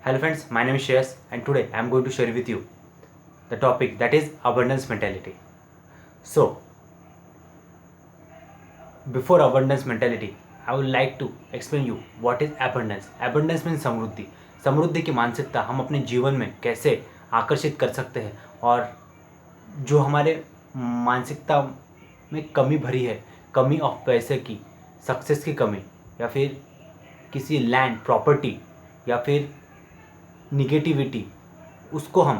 Hello friends, my name is Shreyas and today I am going to share with you the topic that is abundance mentality. So, before abundance mentality, I would like to explain you what is abundance. Abundance means समृद्धि. समृद्धि की मानसिकता हम अपने जीवन में कैसे आकर्षित कर सकते हैं और जो हमारे मानसिकता में कमी भरी है, कमी ऑफ पैसे की, सक्सेस की कमी या फिर किसी लैंड प्रॉपर्टी या फिर निगेटिविटी, उसको हम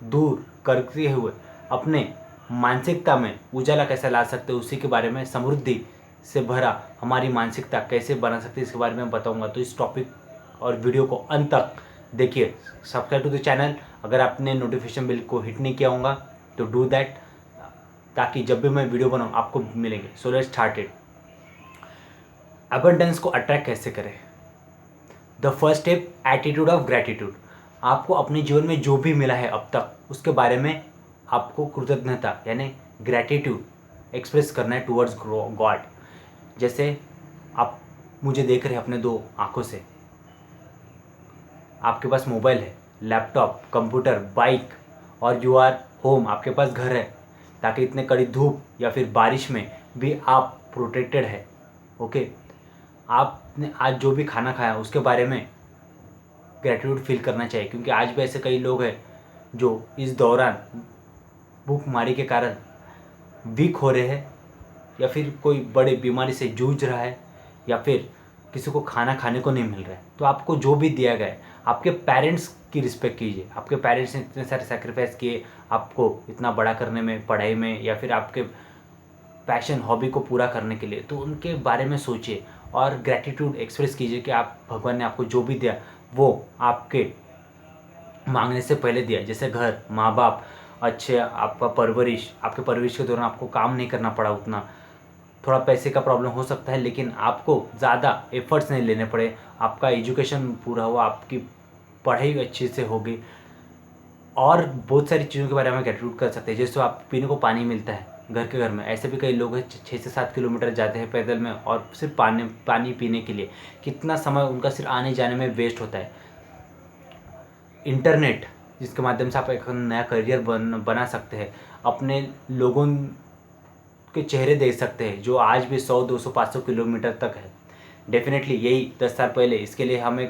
दूर करते हुए अपने मानसिकता में उजाला कैसे ला सकते हैं, उसी के बारे में समृद्धि से भरा हमारी मानसिकता कैसे बना सकते हैं इसके बारे में बताऊंगा। तो इस टॉपिक और वीडियो को अंत तक देखिए। सब्सक्राइब टू द चैनल, अगर आपने नोटिफिकेशन बिल को हिट नहीं किया होगा तो डू दैट, ताकि जब भी मैं वीडियो बनाऊँ आपको मिलेंगे। So let's start it. Abundance को अट्रैक्ट कैसे करें? The first step, attitude of gratitude. आपको अपने जीवन में जो भी मिला है अब तक उसके बारे में आपको कृतज्ञता यानी ग्रैटिट्यूड एक्सप्रेस करना है टुवर्ड्स गॉड। जैसे आप मुझे देख रहे हैं अपने दो आंखों से, आपके पास मोबाइल है, लैपटॉप, कंप्यूटर, बाइक और यू आर होम, आपके पास घर है ताकि इतने कड़ी धूप या फिर बारिश में भी आप प्रोटेक्टेड है। ओके, आपने आज जो भी खाना खाया उसके बारे में ग्रैटिट्यूड फील करना चाहिए, क्योंकि आज भी ऐसे कई लोग हैं जो इस दौरान भूखमारी के कारण वीक हो रहे हैं या फिर कोई बड़े बीमारी से जूझ रहा है या फिर किसी को खाना खाने को नहीं मिल रहा है। तो आपको जो भी दिया गया है, आपके पेरेंट्स की रिस्पेक्ट कीजिए। आपके पेरेंट्स ने इतने सारे सैक्रिफाइस किए आपको इतना बड़ा करने में, पढ़ाई में या फिर आपके पैशन हॉबी को पूरा करने के लिए, तो उनके बारे में सोचिए और ग्रैटिट्यूड एक्सप्रेस कीजिए कि आप भगवान ने आपको जो भी दिया वो आपके मांगने से पहले दिया। जैसे घर, माँ बाप, अच्छे आपका परवरिश, आपके परवरिश के दौरान आपको काम नहीं करना पड़ा उतना, थोड़ा पैसे का प्रॉब्लम हो सकता है लेकिन आपको ज़्यादा एफर्ट्स नहीं लेने पड़े, आपका एजुकेशन पूरा हुआ, आपकी पढ़ाई अच्छे से होगी और बहुत सारी चीज़ों के बारे में ग्रैटिट्यूड कर सकते हैं। जैसे आप पीने को पानी मिलता है घर में, ऐसे भी कई लोग हैं 6 से 7 किलोमीटर जाते हैं पैदल में और सिर्फ पानी पीने के लिए, कितना समय उनका सिर्फ आने जाने में वेस्ट होता है। इंटरनेट जिसके माध्यम से आप एक नया करियर बना सकते हैं, अपने लोगों के चेहरे देख सकते हैं जो आज भी 100, 200, 500 किलोमीटर तक है। डेफिनेटली यही 10 साल पहले इसके लिए हमें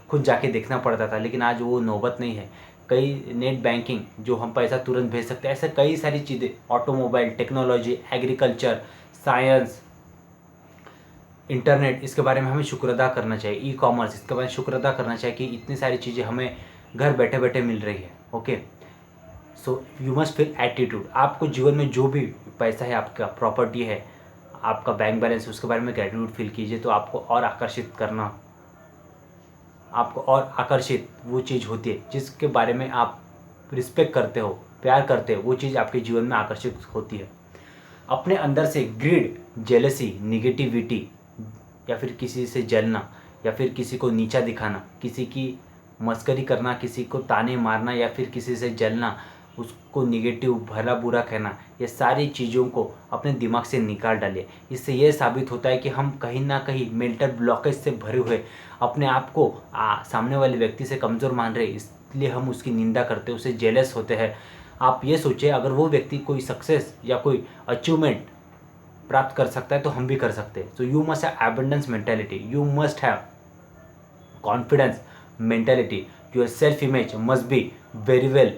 खुद जाके देखना पड़ता था, लेकिन आज वो नौबत नहीं है। कई नेट बैंकिंग जो हम पैसा तुरंत भेज सकते हैं, ऐसे कई सारी चीज़ें, automobile, technology, agriculture, science, internet, इसके बारे में हमें शुक्र अदा करना चाहिए। ई कॉमर्स, इसके बारे में शुक्र अदा करना चाहिए कि इतनी सारी चीज़ें हमें घर बैठे बैठे मिल रही है। Okay, so you must feel attitude. आपको जीवन में जो भी पैसा है, आपका प्रॉपर्टी है, आपका बैंक बैलेंस, उसके बारे में ग्रैटिट्यूड फील कीजिए तो आपको और आकर्षित वो चीज़ होती है जिसके बारे में आप रिस्पेक्ट करते हो, प्यार करते हो, वो चीज़ आपके जीवन में आकर्षित होती है। अपने अंदर से ग्रीड, जेलसी, निगेटिविटी या फिर किसी से जलना या फिर किसी को नीचा दिखाना, किसी की मस्करी करना, किसी को ताने मारना या फिर किसी से जलना, उसको निगेटिव भला बुरा कहना, ये सारी चीज़ों को अपने दिमाग से निकाल डालिए। इससे ये साबित होता है कि हम कहीं ना कहीं मेंटल ब्लॉकेज से भरे हुए अपने आप को सामने वाले व्यक्ति से कमज़ोर मान रहे, इसलिए हम उसकी निंदा करते, उससे जेलस होते हैं। आप ये सोचिए, अगर वो व्यक्ति कोई सक्सेस या कोई अचीवमेंट प्राप्त कर सकता है तो हम भी कर सकते हैं। So you must have abundance mentality, you must have confidence mentality, your self image must be very well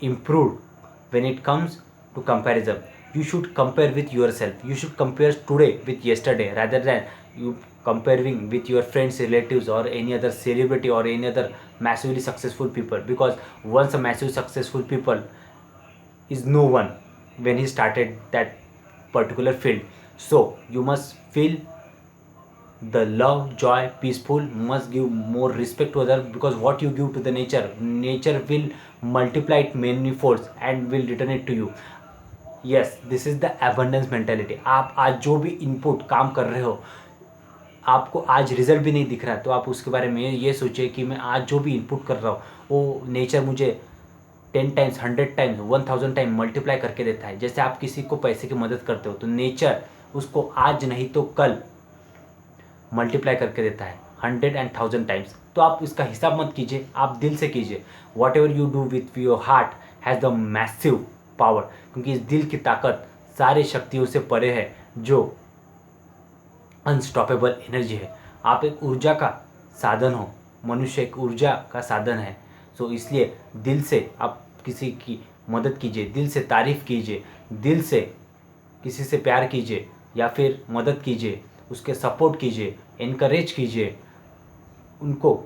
improved when it comes to comparison. You should compare with yourself. You should compare today with yesterday rather than you comparing with your friends, relatives or any other celebrity or any other massively successful people, because once a massive successful people is no one when he started that particular field. So you must feel the love, joy, peaceful, must give more respect to other, because what you give to the nature will multiply it many folds and will return it to you. Yes, this is the abundance mentality. आप आज जो भी input काम कर रहे हो, आपको आज रिजल्ट भी नहीं दिख रहा है तो आप उसके बारे में ये सोचिए कि मैं आज जो भी इनपुट कर रहा हूँ वो नेचर मुझे 10 टाइम्स, 100 टाइम्स, 1000 टाइम मल्टीप्लाई करके देता है। जैसे आप किसी को पैसे की मदद करते हो तो नेचर उसको आज नहीं तो कल मल्टीप्लाई करके देता है। 100 and 1000 टाइम्स। तो आप इसका हिसाब मत कीजिए, आप दिल से कीजिए। What ever you do with your heart has the massive power, क्योंकि इस दिल की ताकत सारी शक्तियों से परे है, जो अनस्टॉपेबल एनर्जी है। आप एक ऊर्जा का साधन हो, मनुष्य एक ऊर्जा का साधन है। सो इसलिए दिल से आप किसी की मदद कीजिए, दिल से तारीफ़ कीजिए, दिल से किसी से प्यार कीजिए या फिर मदद कीजिए, उसके सपोर्ट कीजिए, इनकरेज कीजिए, उनको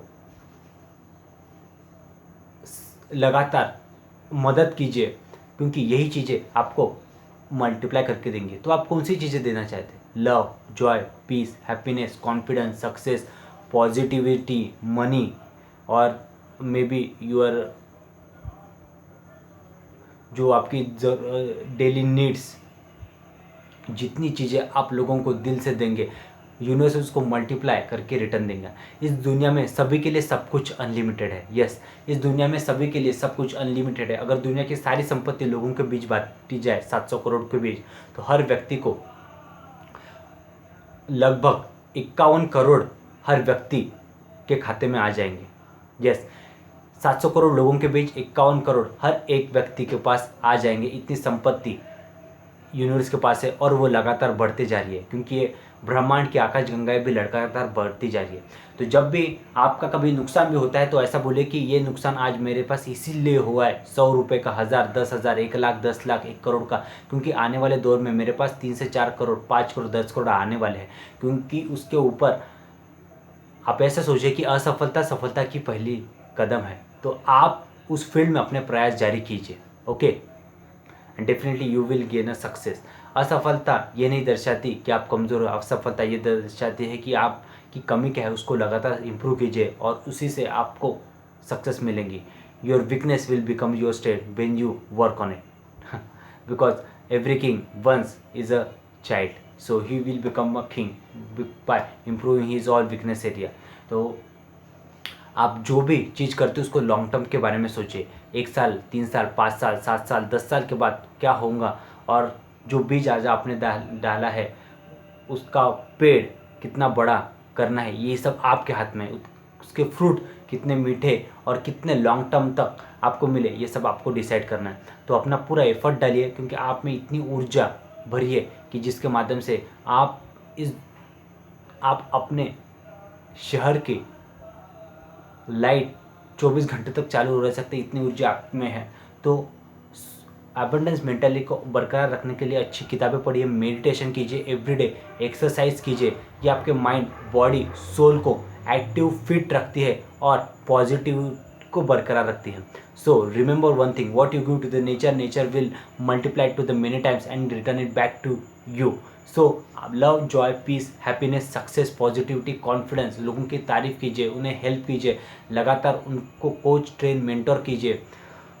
लगातार मदद कीजिए, क्योंकि यही चीज़ें आपको मल्टीप्लाई करके देंगे। तो आप कौन सी चीज़ें देना चाहते हैं? Love, joy, peace, happiness, confidence, success, positivity, money, और मे बी यूर जो आपकी डेली नीड्स, जितनी चीज़ें आप लोगों को दिल से देंगे, यूनिवर्स उसको मल्टीप्लाई करके रिटर्न देंगे। इस दुनिया में सभी के लिए सब कुछ अनलिमिटेड है। यस, इस दुनिया में सभी के लिए सब कुछ अनलिमिटेड है। अगर दुनिया की सारी संपत्ति लोगों के बीच बांटी जाए 700 करोड़ के बीच, तो हर व्यक्ति को लगभग 51 करोड़ हर व्यक्ति के खाते में आ जाएंगे। यस, 700 करोड़ लोगों के बीच 51 करोड़ हर एक व्यक्ति के पास आ जाएंगे। इतनी संपत्ति यूनिवर्स के पास है, और वो लगातार बढ़ती जा रही है, क्योंकि ये ब्रह्मांड की आकाश गंगाएं भी लगातार बढ़ती जा रही है। तो जब भी आपका कभी नुकसान भी होता है, तो ऐसा बोले कि ये नुकसान आज मेरे पास इसीलिए हुआ है, 100 रुपये का, 1000, 10,000, 1 लाख, 10 लाख, 1 करोड़ का, क्योंकि आने वाले दौर में मेरे पास 3 से 4 करोड़, 5 करोड़, 10 करोड़ आने वाले हैं। क्योंकि उसके ऊपर आप ऐसा सोचिए कि असफलता सफलता की पहली कदम है। तो आप उस फील्ड में अपने प्रयास जारी कीजिए। Okay, and definitely you will gain a success. असफलता ये नहीं दर्शाती कि आप कमज़ोर हो, असफलता ये दर्शाती है कि आपकी कमी क्या है, उसको लगातार इम्प्रूव कीजिए, और उसी से आपको सक्सेस मिलेंगी। Your weakness will become your strength when you work on it, because every king once is a child, so he will become a king by improving his all weakness area. तो आप जो भी चीज़ करते हो उसको long term के बारे में सोचिए। 1 साल, 3 साल, 5 साल, 7 साल, 10 साल के बाद क्या होगा, और जो बीज आज आपने डाला है उसका पेड़ कितना बड़ा करना है, ये सब आपके हाथ में है। उसके फ्रूट कितने मीठे और कितने लॉन्ग टर्म तक आपको मिले, ये सब आपको डिसाइड करना है। तो अपना पूरा एफर्ट डालिए, क्योंकि आप में इतनी ऊर्जा भरिए कि जिसके माध्यम से आप अपने शहर की लाइट 24 घंटे तक चालू रह सकते, इतनी ऊर्जा आप में है। तो अबंडेंस मेंटालिटी को बरकरार रखने के लिए अच्छी किताबें पढ़िए, मेडिटेशन कीजिए, एवरीडे एक्सरसाइज कीजिए। ये आपके माइंड, बॉडी, सोल को एक्टिव, फिट रखती है और पॉजिटिव को बरकरार रखती है। So remember one thing, what you give to the nature, nature will multiply to the many times and return it back to you. So love, joy, peace, happiness, success, positivity, confidence, लोगों की तारीफ कीजिए, उन्हें help कीजिए, लगातार उनको coach, train, mentor कीजिए,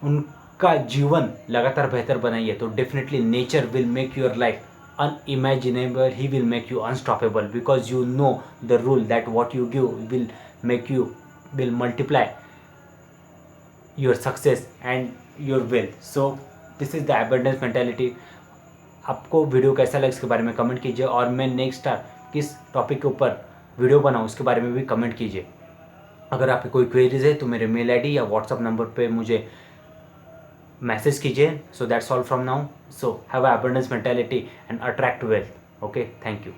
उनका जीवन लगातार बेहतर बनाइए। तो definitely nature will make your life unimaginable, he will make you unstoppable, because you know the rule that what you give will multiply your success and your wealth. So this is the abundance mentality. आपको video कैसा लगा इसके बारे में comment कीजिए, और मैं next किस टॉपिक के ऊपर वीडियो बनाऊँ उसके बारे में भी कमेंट कीजिए। अगर आपकी कोई क्वेरीज है तो मेरे मेल आईडी या व्हाट्सअप नंबर पे मुझे मैसेज कीजिए। So that's all from now. So have a abundance mentality and attract wealth. Okay, thank you.